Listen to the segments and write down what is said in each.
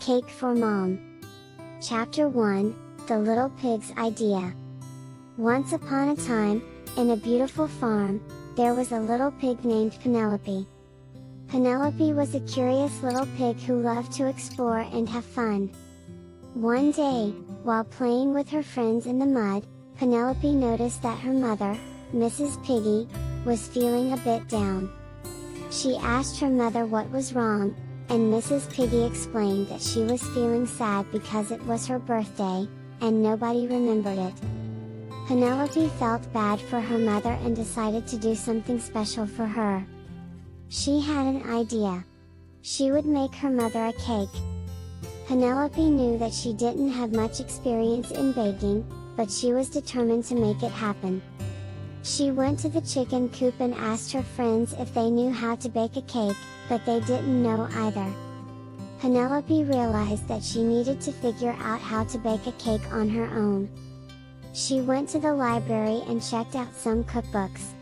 Cake for Mom. Chapter 1, The Little Pig's Idea. Once upon a time, in a beautiful farm, there was a little pig named Penelope. Penelope was a curious little pig who loved to explore and have fun. One day, while playing with her friends in the mud, Penelope noticed that her mother, Mrs. Piggy, was feeling a bit down. She asked her mother what was wrong, and Mrs. Piggy explained that she was feeling sad because it was her birthday, and nobody remembered it. Penelope felt bad for her mother and decided to do something special for her. She had an idea. She would make her mother a cake. Penelope knew that she didn't have much experience in baking, but she was determined to make it happen. She went to the chicken coop and asked her friends if they knew how to bake a cake, but they didn't know either. Penelope realized that she needed to figure out how to bake a cake on her own. She went to the library and checked out some cookbooks.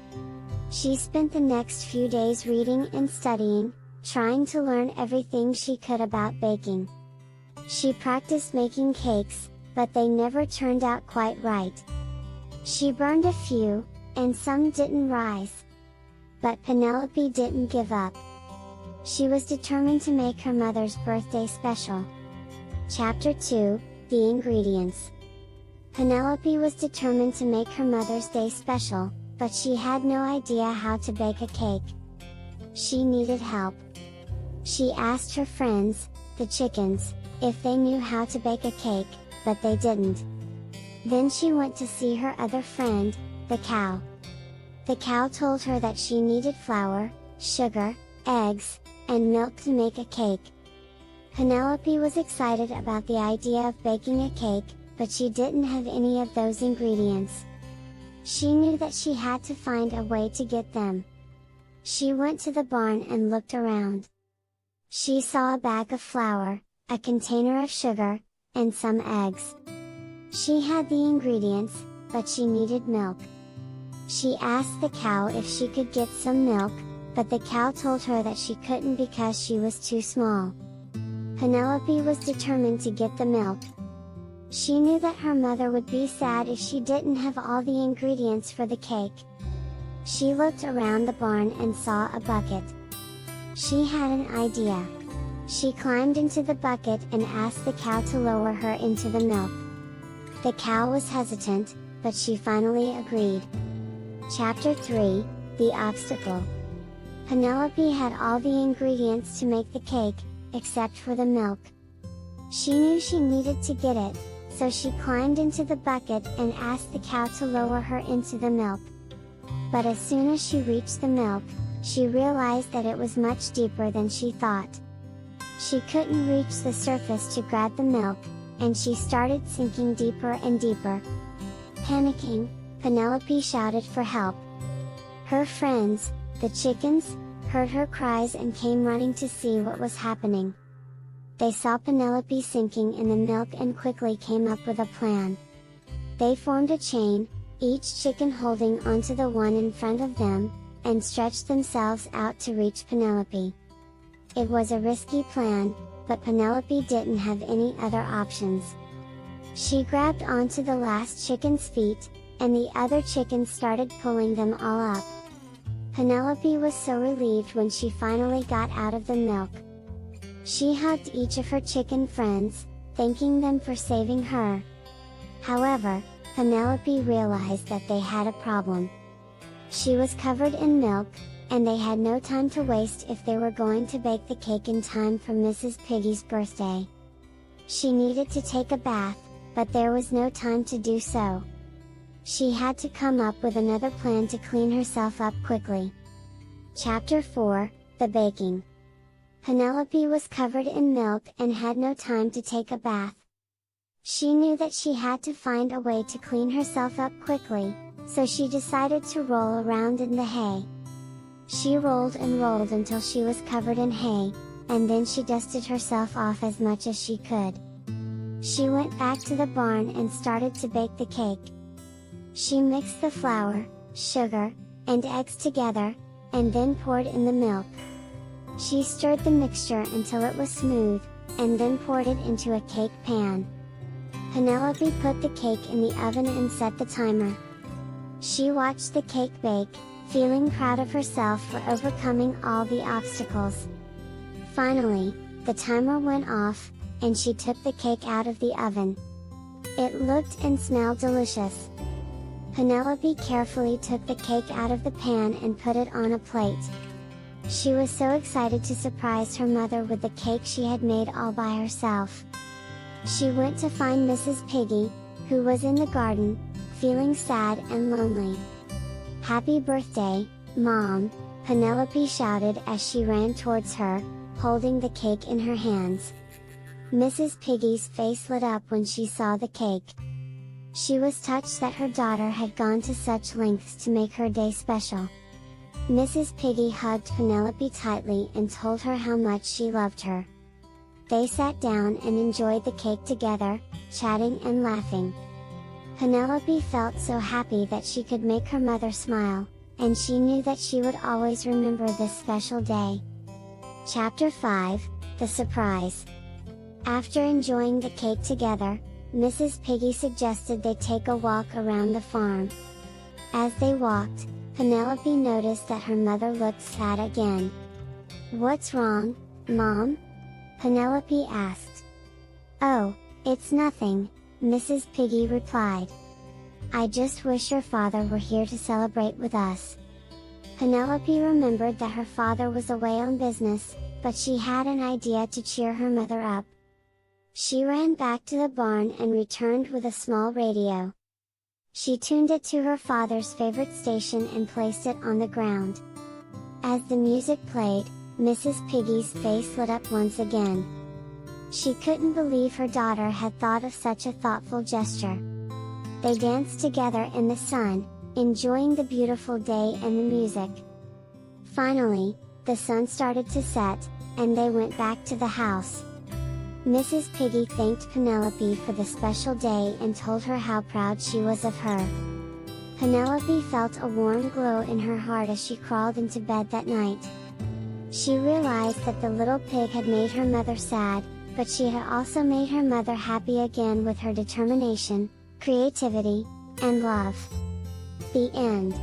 She spent the next few days reading and studying, trying to learn everything she could about baking. She practiced making cakes, but they never turned out quite right. She burned a few, and some didn't rise. But Penelope didn't give up. She was determined to make her mother's birthday special. Chapter 2, The Ingredients. Penelope was determined to make her Mother's Day special, but she had no idea how to bake a cake. She needed help. She asked her friends, the chickens, if they knew how to bake a cake, but they didn't. Then she went to see her other friend, the cow. The cow told her that she needed flour, sugar, eggs, and milk to make a cake. Penelope was excited about the idea of baking a cake, but she didn't have any of those ingredients. She knew that she had to find a way to get them. She went to the barn and looked around. She saw a bag of flour, a container of sugar, and some eggs. She had the ingredients, but she needed milk. She asked the cow if she could get some milk, but the cow told her that she couldn't because she was too small. Penelope was determined to get the milk. She knew that her mother would be sad if she didn't have all the ingredients for the cake. She looked around the barn and saw a bucket. She had an idea. She climbed into the bucket and asked the cow to lower her into the milk. The cow was hesitant, but she finally agreed. Chapter 3, The Obstacle. Penelope had all the ingredients to make the cake, except for the milk. She knew she needed to get it, so she climbed into the bucket and asked the cow to lower her into the milk. But as soon as she reached the milk, she realized that it was much deeper than she thought. She couldn't reach the surface to grab the milk, and she started sinking deeper and deeper. Panicking, Penelope shouted for help. Her friends, the chickens, heard her cries and came running to see what was happening. They saw Penelope sinking in the milk and quickly came up with a plan. They formed a chain, each chicken holding onto the one in front of them, and stretched themselves out to reach Penelope. It was a risky plan, but Penelope didn't have any other options. She grabbed onto the last chicken's feet, and the other chickens started pulling them all up. Penelope was so relieved when she finally got out of the milk. She hugged each of her chicken friends, thanking them for saving her. However, Penelope realized that they had a problem. She was covered in milk, and they had no time to waste if they were going to bake the cake in time for Mrs. Piggy's birthday. She needed to take a bath, but there was no time to do so. She had to come up with another plan to clean herself up quickly. Chapter 4, The Baking. Penelope was covered in milk and had no time to take a bath. She knew that she had to find a way to clean herself up quickly, so she decided to roll around in the hay. She rolled and rolled until she was covered in hay, and then she dusted herself off as much as she could. She went back to the barn and started to bake the cake. She mixed the flour, sugar, and eggs together, and then poured in the milk. She stirred the mixture until it was smooth, and then poured it into a cake pan. Penelope put the cake in the oven and set the timer. She watched the cake bake, feeling proud of herself for overcoming all the obstacles. Finally, the timer went off, and she took the cake out of the oven. It looked and smelled delicious. Penelope carefully took the cake out of the pan and put it on a plate. She was so excited to surprise her mother with the cake she had made all by herself. She went to find Mrs. Piggy, who was in the garden, feeling sad and lonely. "Happy birthday, Mom!" Penelope shouted as she ran towards her, holding the cake in her hands. Mrs. Piggy's face lit up when she saw the cake. She was touched that her daughter had gone to such lengths to make her day special. Mrs. Piggy hugged Penelope tightly and told her how much she loved her. They sat down and enjoyed the cake together, chatting and laughing. Penelope felt so happy that she could make her mother smile, and she knew that she would always remember this special day. Chapter 5, The Surprise. After enjoying the cake together, Mrs. Piggy suggested they take a walk around the farm. As they walked, Penelope noticed that her mother looked sad again. "What's wrong, Mom?" Penelope asked. "Oh, it's nothing," Mrs. Piggy replied. "I just wish your father were here to celebrate with us." Penelope remembered that her father was away on business, but she had an idea to cheer her mother up. She ran back to the barn and returned with a small radio. She tuned it to her father's favorite station and placed it on the ground. As the music played, Mrs. Piggy's face lit up once again. She couldn't believe her daughter had thought of such a thoughtful gesture. They danced together in the sun, enjoying the beautiful day and the music. Finally, the sun started to set, and they went back to the house. Mrs. Piggy thanked Penelope for the special day and told her how proud she was of her. Penelope felt a warm glow in her heart as she crawled into bed that night. She realized that the little pig had made her mother sad, but she had also made her mother happy again with her determination, creativity, and love. The end.